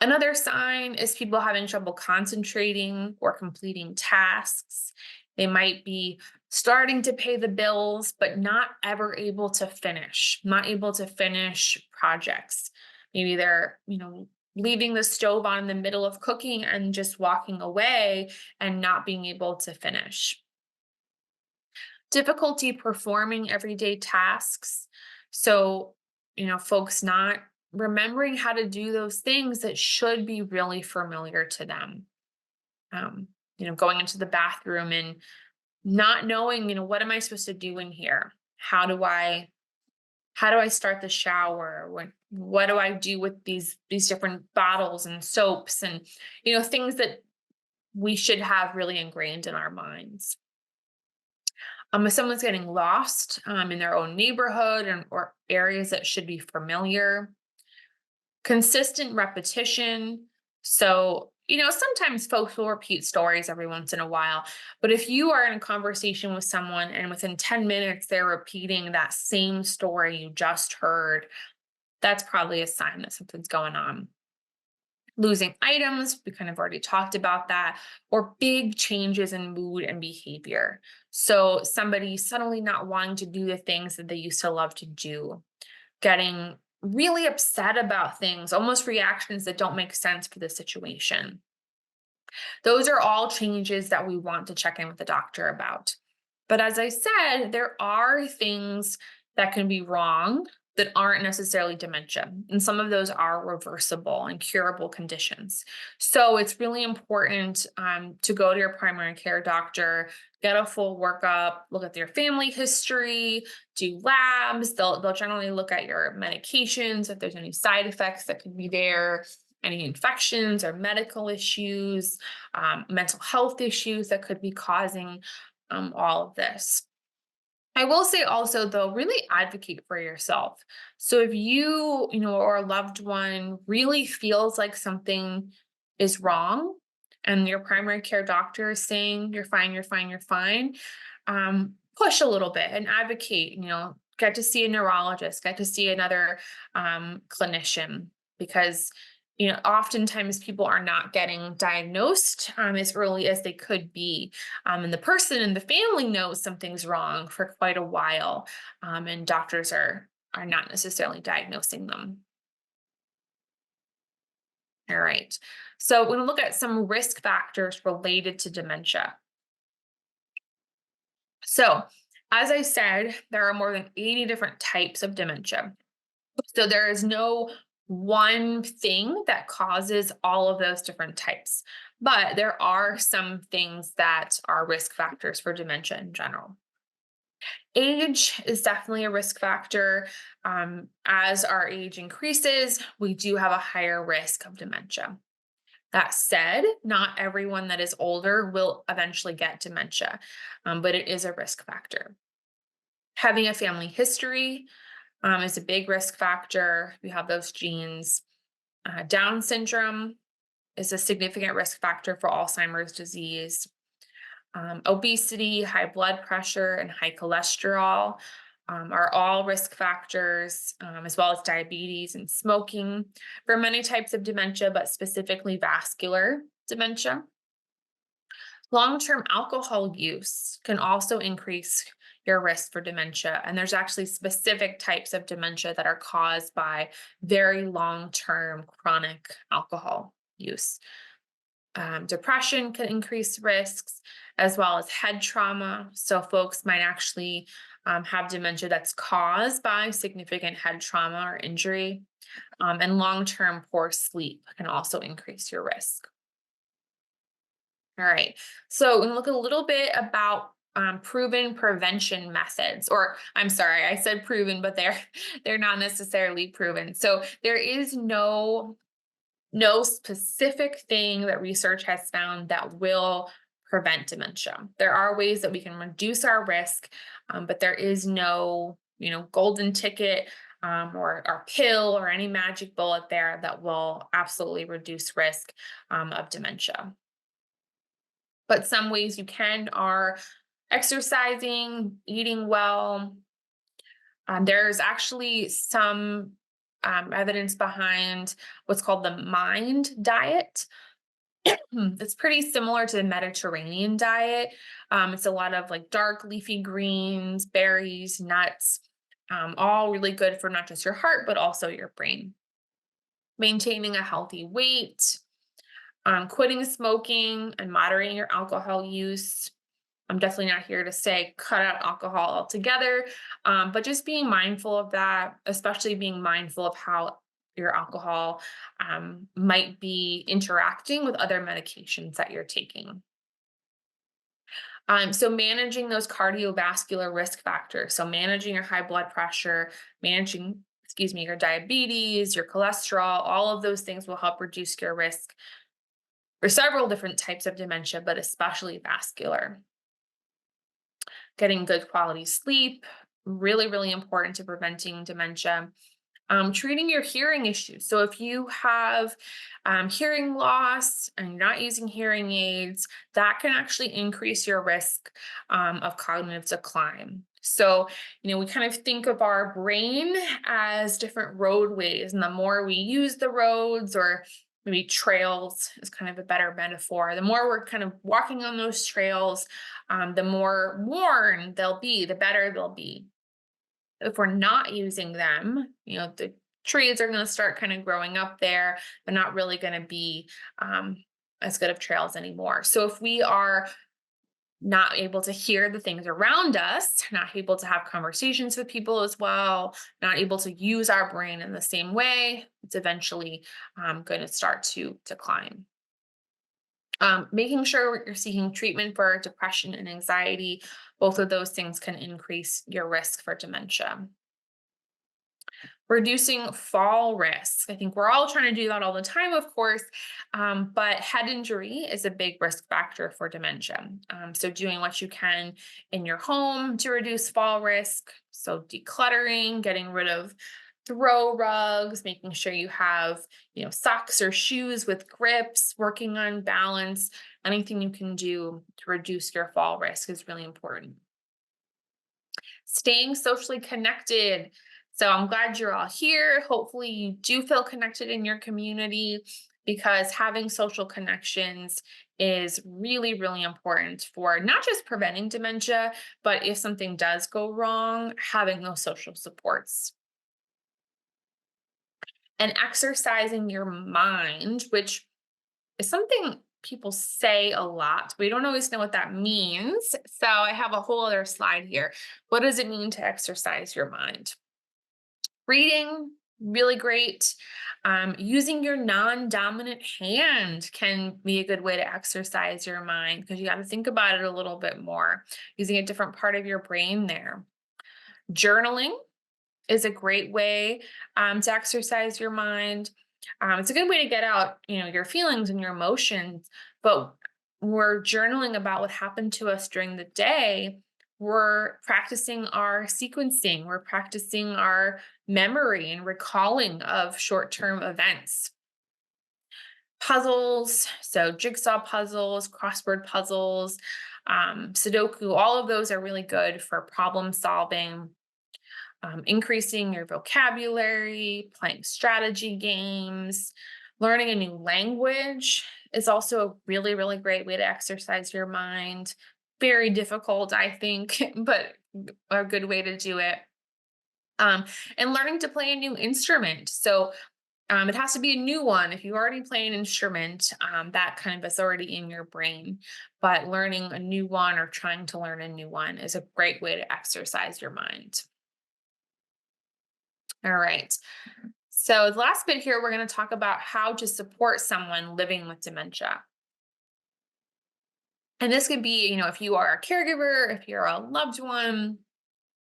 S2: Another sign is people having trouble concentrating or completing tasks. They might be starting to pay the bills, but not ever able to finish, not able to finish projects. Maybe they're, leaving the stove on in the middle of cooking and just walking away and not being able to finish. Difficulty performing everyday tasks. So, folks not remembering how to do those things that should be really familiar to them. Um, going into the bathroom and not knowing, what am I supposed to do in here? How do I start the shower? What do I do with these different bottles and soaps and things that we should have really ingrained in our minds. If someone's getting lost in their own neighborhood or areas that should be familiar, consistent repetition. So, sometimes folks will repeat stories every once in a while, but if you are in a conversation with someone and within 10 minutes they're repeating that same story you just heard, that's probably a sign that something's going on. Losing items, we kind of already talked about that, or big changes in mood and behavior. So, somebody suddenly not wanting to do the things that they used to love to do, getting really upset about things, almost reactions that don't make sense for the situation. Those are all changes that we want to check in with the doctor about. But as I said, there are things that can be wrong that aren't necessarily dementia. And some of those are reversible and curable conditions. So it's really important to go to your primary care doctor, get a full workup, look at your family history, do labs. They'll generally look at your medications, if there's any side effects that could be there, any infections or medical issues, mental health issues that could be causing all of this. I will say also though, really advocate for yourself. So if you, or a loved one really feels like something is wrong and your primary care doctor is saying you're fine, you're fine, you're fine, push a little bit and advocate, get to see a neurologist, get to see another clinician because oftentimes people are not getting diagnosed as early as they could be. And the person and the family knows something's wrong for quite a while. And doctors are not necessarily diagnosing them. All right. So we're going to look at some risk factors related to dementia. So, as I said, there are more than 80 different types of dementia. So there is no one thing that causes all of those different types, but there are some things that are risk factors for dementia in general. Age is definitely a risk factor. As our age increases, we do have a higher risk of dementia. That said, not everyone that is older will eventually get dementia, but it is a risk factor. Having a family history is a big risk factor. We have those genes. Down syndrome is a significant risk factor for Alzheimer's disease. Obesity, high blood pressure, and high cholesterol are all risk factors, as well as diabetes and smoking for many types of dementia, but specifically vascular dementia. Long-term alcohol use can also increase your risk for dementia. And there's actually specific types of dementia that are caused by very long-term chronic alcohol use. Depression can increase risks, as well as head trauma. So folks might actually have dementia that's caused by significant head trauma or injury. And long-term poor sleep can also increase your risk. All right. So we look a little bit about proven prevention methods, or I'm sorry, I said proven, but they're they're not necessarily proven. So there is no no specific thing that research has found that will prevent dementia. There are ways that we can reduce our risk, but there is no, golden ticket or pill or any magic bullet there that will absolutely reduce risk of dementia. But some ways you can are exercising, eating well. There's actually some evidence behind what's called the MIND diet. It's pretty similar to the Mediterranean diet. It's a lot of like dark leafy greens, berries, nuts, all really good for not just your heart, but also your brain. Maintaining a healthy weight, quitting smoking, and moderating your alcohol use. I'm definitely not here to say cut out alcohol altogether, but just being mindful of that, especially being mindful of how your alcohol might be interacting with other medications that you're taking. So managing those cardiovascular risk factors, so managing your high blood pressure, managing, excuse me, your diabetes, your cholesterol, all of those things will help reduce your risk for several different types of dementia, but especially vascular. Getting good quality sleep, really, really important to preventing dementia. Treating your hearing issues. So if you have hearing loss and you're not using hearing aids, that can actually increase your risk of cognitive decline. So, we kind of think of our brain as different roadways, and the more we use the roads, or maybe trails is kind of a better metaphor, the more we're kind of walking on those trails, the more worn they'll be, the better they'll be. If we're not using them, the trees are going to start kind of growing up there. They're not really going to be um, as good of trails anymore. So if we are not able to hear the things around us, not able to have conversations with people as well, not able to use our brain in the same way, it's eventually going to start to decline. Making sure you're seeking treatment for depression and anxiety, both of those things can increase your risk for dementia. Reducing fall risk. I think we're all trying to do that all the time, of course, but head injury is a big risk factor for dementia. So, doing what you can in your home to reduce fall risk. So, decluttering, getting rid of throw rugs, making sure you have, socks or shoes with grips, working on balance. Anything you can do to reduce your fall risk is really important. Staying socially connected. So I'm glad you're all here. Hopefully, you do feel connected in your community, because having social connections is really, really important for not just preventing dementia, but if something does go wrong, having those social supports. And exercising your mind, which is something people say a lot. We don't always know what that means. So I have a whole other slide here. What does it mean to exercise your mind? Reading, really great. Using your non-dominant hand can be a good way to exercise your mind, because you got to think about it a little bit more, using a different part of your brain there. Journaling is a great way to exercise your mind. It's a good way to get out, your feelings and your emotions. But we're journaling about what happened to us during the day. We're practicing our sequencing. We're practicing our memory and recalling of short-term events. Puzzles, so jigsaw puzzles, crossword puzzles, Sudoku, all of those are really good for problem solving. Increasing your vocabulary, playing strategy games, learning a new language is also a really, really great way to exercise your mind. Very difficult, I think, but a good way to do it. Um, and learning to play a new instrument. So it has to be a new one. If you already play an instrument, that kind of is already in your brain. But learning a new one or trying to learn a new one is a great way to exercise your mind. All right. So, the last bit here, we're going to talk about how to support someone living with dementia. And this could be, if you are a caregiver, if you're a loved one,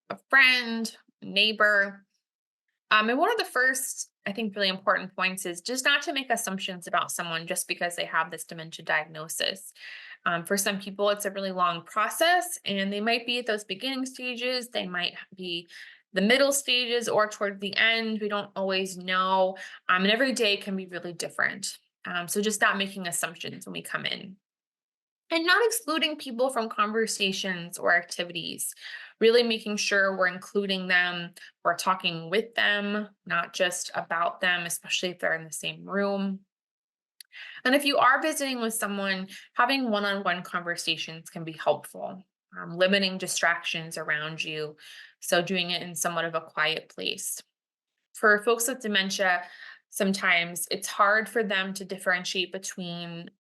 S2: a friend, neighbor. And one of the first, I think, really important points is just not to make assumptions about someone just because they have this dementia diagnosis. For some people, it's a really long process, and they might be at those beginning stages, they might be the middle stages, or toward the end. We don't always know. And every day can be really different. So just not making assumptions when we come in. And not excluding people from conversations or activities, really making sure we're including them, we're talking with them, not just about them, especially if they're in the same room. And if you are visiting with someone, having one on one conversations can be helpful, limiting distractions around you. So, doing it in somewhat of a quiet place. For folks with dementia, sometimes it's hard for them to differentiate between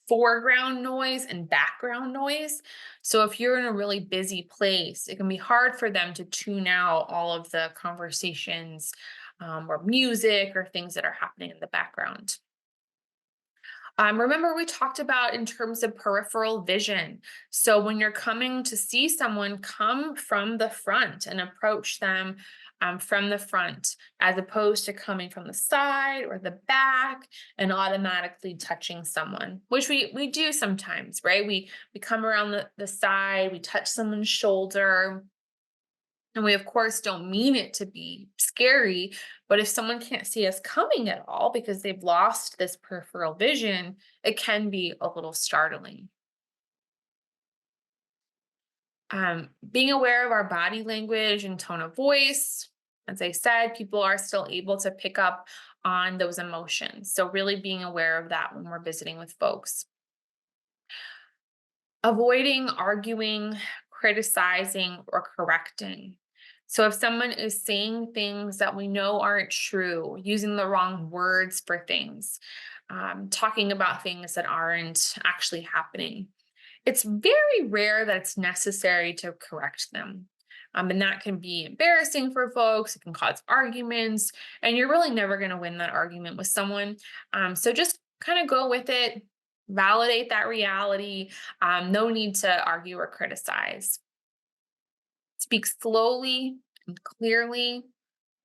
S2: foreground noise and background noise. So if you're in a really busy place, it can be hard for them to tune out all of the conversations, or music or things that are happening in the background. Remember, we talked about in terms of peripheral vision. So when you're coming to see someone, come from the front and approach them from the front, as opposed to coming from the side or the back and automatically touching someone, which we do sometimes, right? We come around the side, we touch someone's shoulder, and we, of course, don't mean it to be scary, but if someone can't see us coming at all because they've lost this peripheral vision, it can be a little startling. Being aware of our body language and tone of voice, as I said, people are still able to pick up on those emotions. So, really being aware of that when we're visiting with folks. Avoiding arguing, criticizing, or correcting. So if someone is saying things that we know aren't true, using the wrong words for things, talking about things that aren't actually happening, it's very rare that it's necessary to correct them. And that can be embarrassing for folks. It can cause arguments, and you're really never going to win that argument with someone. So just kind of go with it, validate that reality. No need to argue or criticize. Speak slowly and clearly,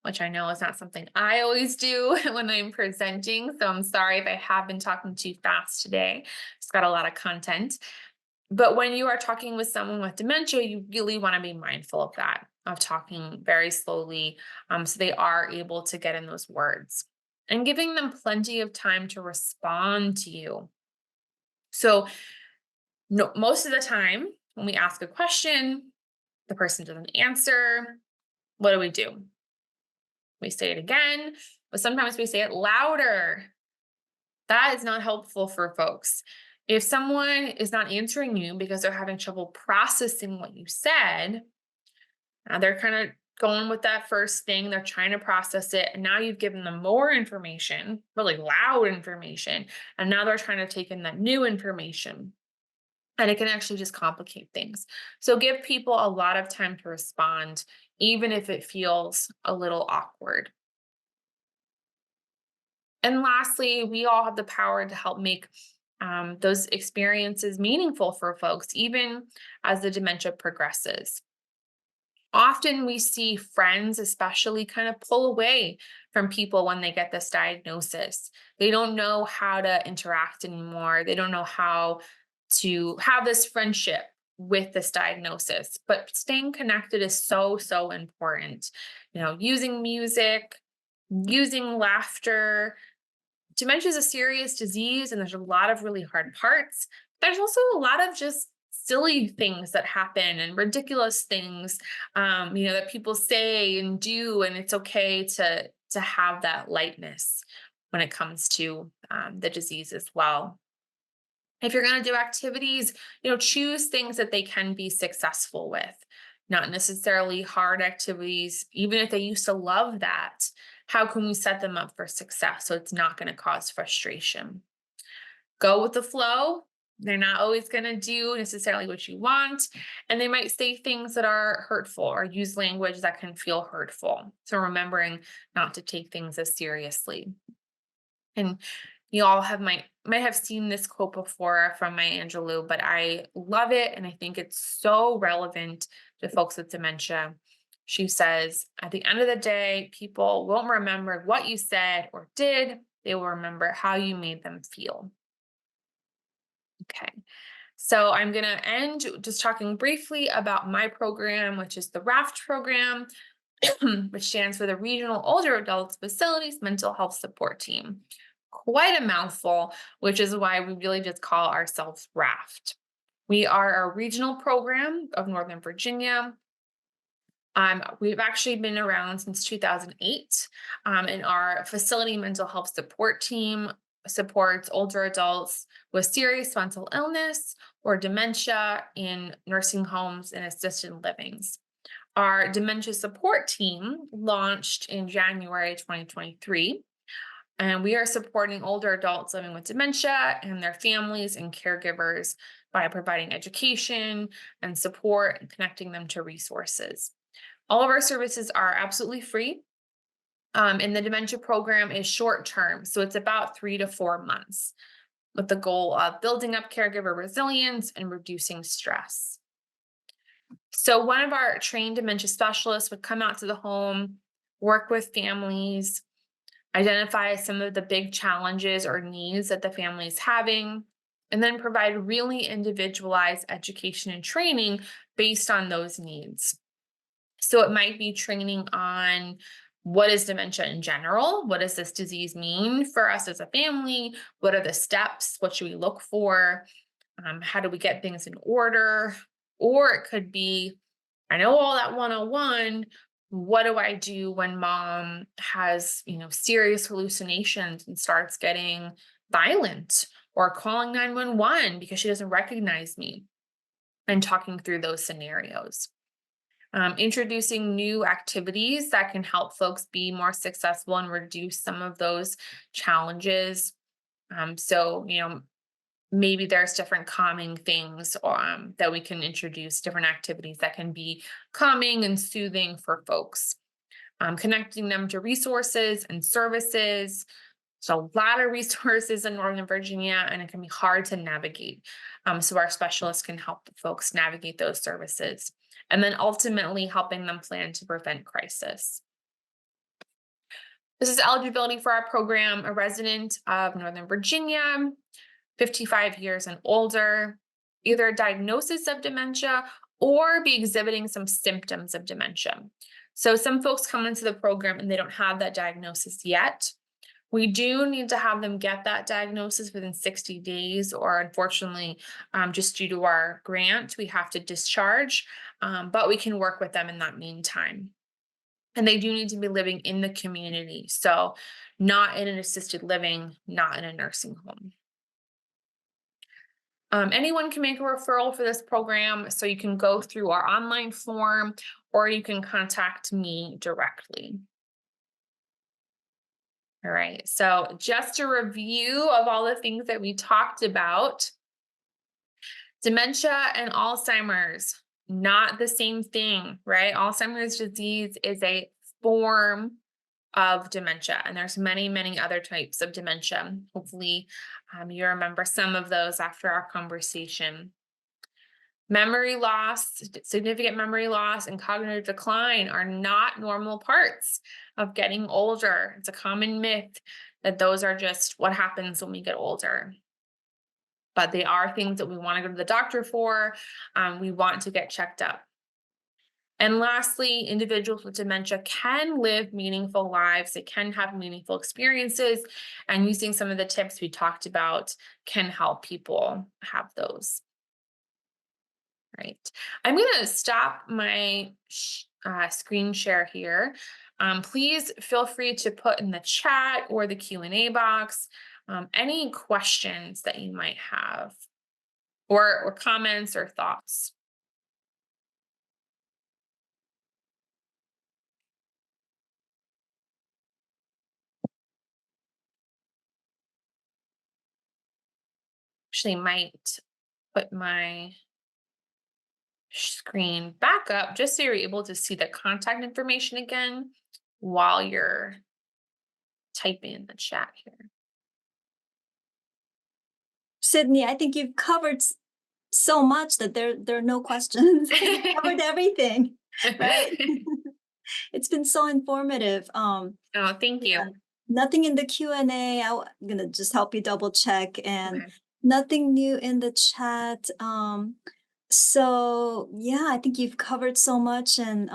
S2: which I know is not something I always do when I'm presenting. So I'm sorry if I have been talking too fast today. Just got a lot of content. But when you are talking with someone with dementia, you really want to be mindful of that, of talking very slowly, so they are able to get in those words and giving them plenty of time to respond to you. So, no, most of the time, when we ask a question, the person doesn't answer. What do? We say it again, but sometimes we say it louder. That is not helpful for folks. If someone is not answering you because they're having trouble processing what you said, they're kind of going with that first thing, they're trying to process it, and now you've given them more information, really loud information, and now they're trying to take in that new information. And it can actually just complicate things. So give people a lot of time to respond, even if it feels a little awkward. And lastly, we all have the power to help make those experiences meaningful for folks, even as the dementia progresses. Often we see friends, especially, kind of pull away from people when they get this diagnosis. They don't know how to interact anymore. They don't know how to have this friendship with this diagnosis. But staying connected is so, so important. Using music, using laughter. Dementia is a serious disease, and there's a lot of really hard parts. There's also a lot of just silly things that happen and ridiculous things, that people say and do, and it's okay to have that lightness when it comes to the disease as well. If you're going to do activities, choose things that they can be successful with, not necessarily hard activities, even if they used to love that. How can we set them up for success so it's not going to cause frustration? Go with the flow. They're not always going to do necessarily what you want. And they might say things that are hurtful or use language that can feel hurtful. So remembering not to take things as seriously. And you all might have seen this quote before from Maya Angelou, but I love it, and I think it's so relevant to folks with dementia. She says, at the end of the day, people won't remember what you said or did. They will remember how you made them feel. Okay. So I'm going to end just talking briefly about my program, which is the RAFT program, which stands for the Regional Older Adults Facilities Mental Health Support Team. Quite a mouthful, which is why we really just call ourselves RAFT. We are a regional program of Northern Virginia. We've actually been around since 2008, and our facility mental health support team supports older adults with serious mental illness or dementia in nursing homes and assisted livings. Our dementia support team launched in January 2023, and we are supporting older adults living with dementia and their families and caregivers by providing education and support and connecting them to resources. All of our services are absolutely free. And the dementia program is short term, so it's about 3 to 4 months with the goal of building up caregiver resilience and reducing stress. So, one of our trained dementia specialists would come out to the home, work with families, identify some of the big challenges or needs that the family is having, and then provide really individualized education and training based on those needs. So it might be training on what is dementia in general? What does this disease mean for us as a family? What are the steps? What should we look for? How do we get things in order? Or it could be, I know all that 101. What do I do when mom has, serious hallucinations and starts getting violent or calling 911 because she doesn't recognize me, and talking through those scenarios. Introducing new activities that can help folks be more successful and reduce some of those challenges. So, maybe there's different calming things that we can introduce, different activities that can be calming and soothing for folks. Connecting them to resources and services. So a lot of resources in Northern Virginia, and it can be hard to navigate. So our specialists can help folks navigate those services, and then ultimately helping them plan to prevent crisis. This is eligibility for our program: a resident of Northern Virginia, 55 years and older, either a diagnosis of dementia or be exhibiting some symptoms of dementia. So some folks come into the program and they don't have that diagnosis yet. We do need to have them get that diagnosis within 60 days, or unfortunately, just due to our grant, we have to discharge, but we can work with them in that meantime. And they do need to be living in the community. So not in an assisted living, not in a nursing home. Anyone can make a referral for this program, so you can go through our online form or you can contact me directly. All right, so just a review of all the things that we talked about. Dementia and Alzheimer's, not the same thing, right? Alzheimer's disease is a form of dementia, and there's many, many other types of dementia. Hopefully, you remember some of those after our conversation. Memory loss, significant memory loss, and cognitive decline are not normal parts of getting older. It's a common myth that those are just what happens when we get older. But they are things that we want to go to the doctor for. We want to get checked up. And lastly, individuals with dementia can live meaningful lives. They can have meaningful experiences, and using some of the tips we talked about can help people have those. Right. I'm going to stop my screen share here. Please feel free to put in the chat or the Q&A box any questions that you might have, or comments or thoughts. Actually, might put my screen back up just so you're able to see the contact information again while you're typing in the chat here.
S1: Sydney, I think you've covered so much that there are no questions. You covered everything, right? It's been so informative.
S2: Oh, thank
S1: Yeah,
S2: you.
S1: nothing in the Q&A. I'm gonna just help you double check, and
S2: Okay.
S1: nothing new in the chat. So yeah, I think you've covered so much, and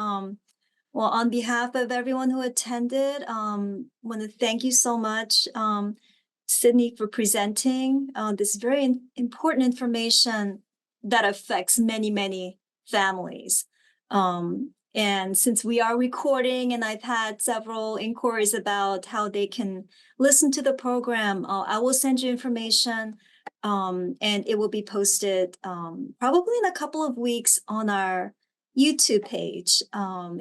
S1: well, on behalf of everyone who attended, want to thank you so much, Sydney, for presenting this very important information that affects many, many families. And since we are recording, and I've had several inquiries about how they can listen to the program, I will send you information, and it will be posted probably in a couple of weeks on our YouTube page.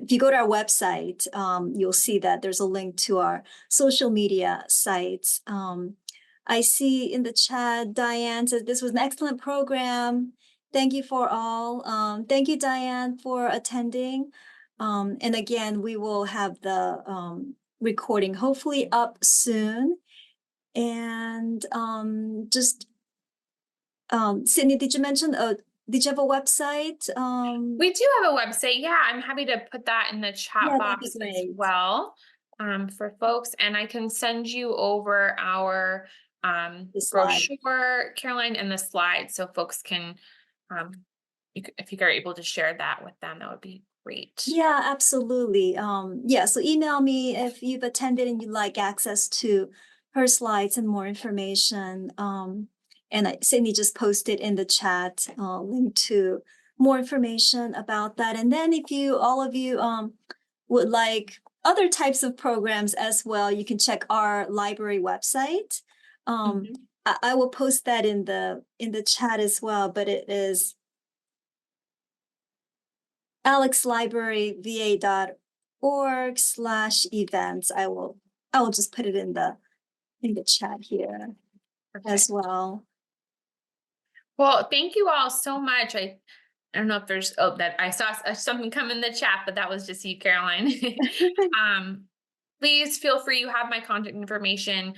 S1: If you go to our website, you'll see that there's a link to our social media sites. I see in the chat, Diane says this was an excellent program. Thank you for all. Thank you, Diane, for attending. And again, we will have the recording hopefully up soon. And just Sydney, did you mention, did you have a website?
S2: We do have a website. Yeah, I'm happy to put that in the chat
S1: Yeah, that'd be
S2: box as
S1: great.
S2: well, for folks. And I can send you over our
S1: The slide.
S2: brochure, Caroline, and the slides so folks can, um, if you are able to share that with them, that would be great.
S1: Yeah, absolutely. Yeah, so email me if you've attended and you'd like access to her slides and more information. Sydney just posted in the chat link to more information about that. And then if all of you would like other types of programs as well, you can check our library website.
S2: Mhm.
S1: I will post that in the chat as well, but it is alexlibraryva.org/events. I will just put it in the chat here as
S2: Perfect.
S1: well.
S2: Well, thank you all so much. I don't know if there's that I saw something come in the chat, but that was just you, Caroline. um, Please feel free. You have my contact information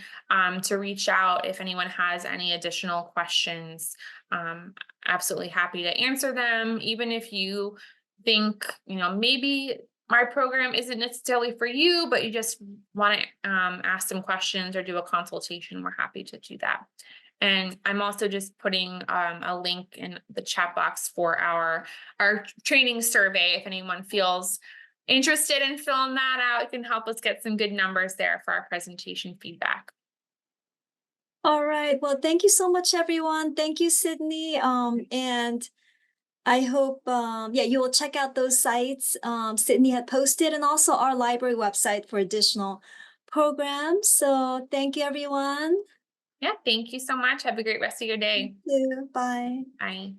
S2: to reach out if anyone has any additional questions. Um, Absolutely happy to answer them. Even if you think, maybe my program isn't necessarily for you, but you just want to ask some questions or do a consultation, we're happy to do that. And I'm also just putting a link in the chat box for our training survey. If anyone feels interested in filling that out, it can help us get some good numbers there for our presentation feedback.
S1: All right. Well, thank you so much, everyone. Thank you, Sydney. And I hope, yeah, you will check out those sites Sydney had posted, and also our library website for additional programs. So thank you, everyone.
S2: Yeah, thank you so much. Have a great rest of your
S1: You
S2: day.
S1: too. Bye.
S2: Bye.